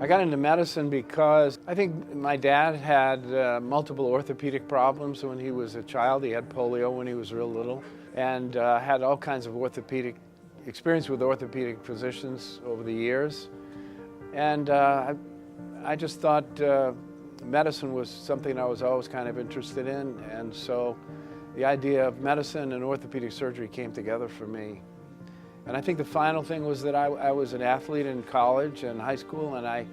I got into medicine because I think my dad had multiple orthopedic problems when he was a child. He had polio when he was real little and had all kinds of orthopedic experience with orthopedic physicians over the years. And I just thought medicine was something I was always kind of interested in. And so the idea of medicine and orthopedic surgery came together for me. And I think the final thing was that I was an athlete in college and high school, and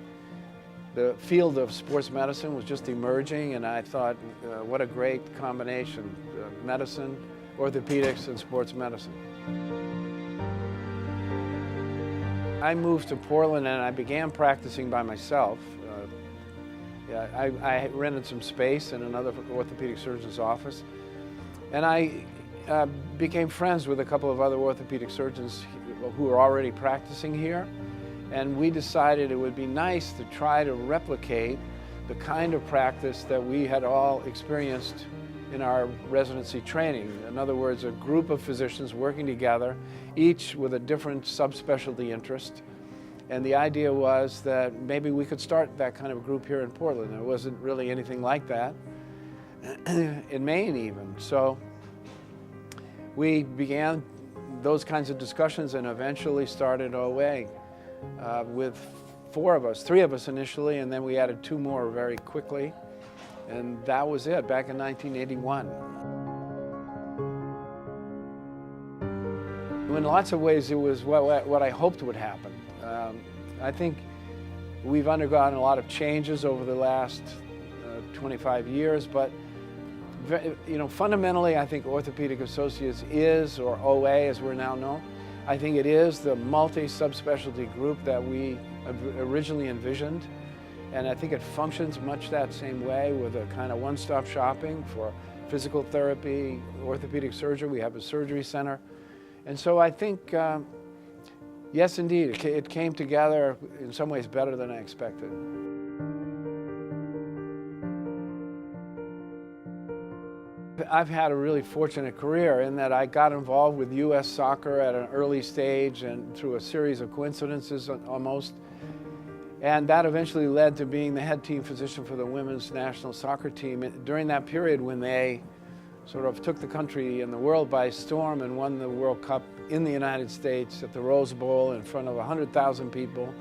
the field of sports medicine was just emerging, and I thought, what a great combination, medicine, orthopedics, and sports medicine. I moved to Portland and I began practicing by myself. I rented some space in another orthopedic surgeon's office, and I became friends with a couple of other orthopedic surgeons who were already practicing here, and we decided it would be nice to try to replicate the kind of practice that we had all experienced in our residency training. In other words, a group of physicians working together, each with a different subspecialty interest. And the idea was that maybe we could start that kind of group here in Portland. There wasn't really anything like that in Maine even. So we began those kinds of discussions and eventually started OA with 4 of us, 3 of us initially, and then we added 2 more very quickly. And that was it, back in 1981. In lots of ways, it was what I hoped would happen. I think we've undergone a lot of changes over the last 25 years, but fundamentally, I think Orthopedic Associates is, or OA as we're now known, I think it is the multi-subspecialty group that we originally envisioned. And I think it functions much that same way, with a kind of one-stop shopping for physical therapy, orthopedic surgery. We have a surgery center. And so I think, yes, indeed, it came together in some ways better than I expected. I've had a really fortunate career in that I got involved with U.S. soccer at an early stage and through a series of coincidences almost. And that eventually led to being the head team physician for the women's national soccer team during that period when they sort of took the country and the world by storm and won the World Cup in the United States at the Rose Bowl in front of 100,000 people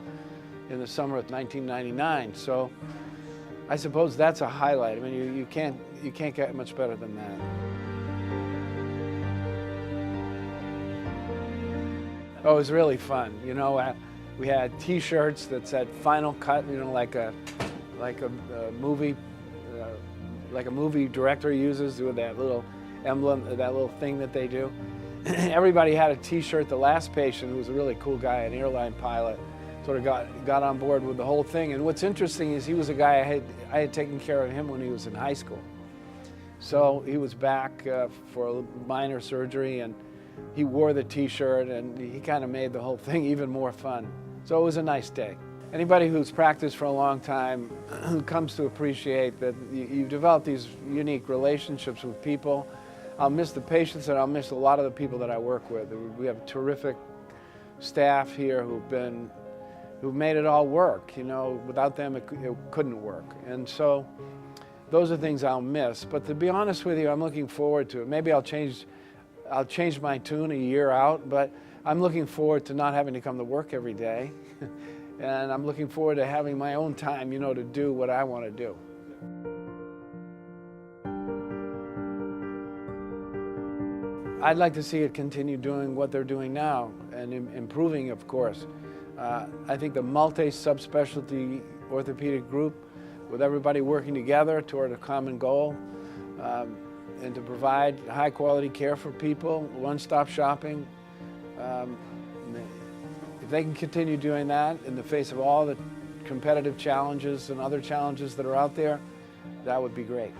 in the summer of 1999. So I suppose that's a highlight. I mean, you can't get much better than that. Oh, it was really fun. We had T-shirts that said "Final Cut," like a movie director uses with that little emblem, that little thing that they do. Everybody had a T-shirt. The last patient, who was a really cool guy, an airline pilot, sort of got on board with the whole thing. And what's interesting is he was a guy I had taken care of him when he was in high school. So he was back for a minor surgery, and he wore the T-shirt, and he kind of made the whole thing even more fun. So it was a nice day. Anybody who's practiced for a long time comes to appreciate that you develop these unique relationships with people. I'll miss the patients, and I'll miss a lot of the people that I work with. We have terrific staff here who've made it all work. Without them, it couldn't work. And so those are things I'll miss. But to be honest with you, I'm looking forward to it. Maybe I'll change my tune a year out, but I'm looking forward to not having to come to work every day. And I'm looking forward to having my own time, to do what I want to do. I'd like to see it continue doing what they're doing now and improving, of course. I think the multi-subspecialty orthopedic group, with everybody working together toward a common goal, and to provide high-quality care for people, one-stop shopping. If they can continue doing that in the face of all the competitive challenges and other challenges that are out there, that would be great.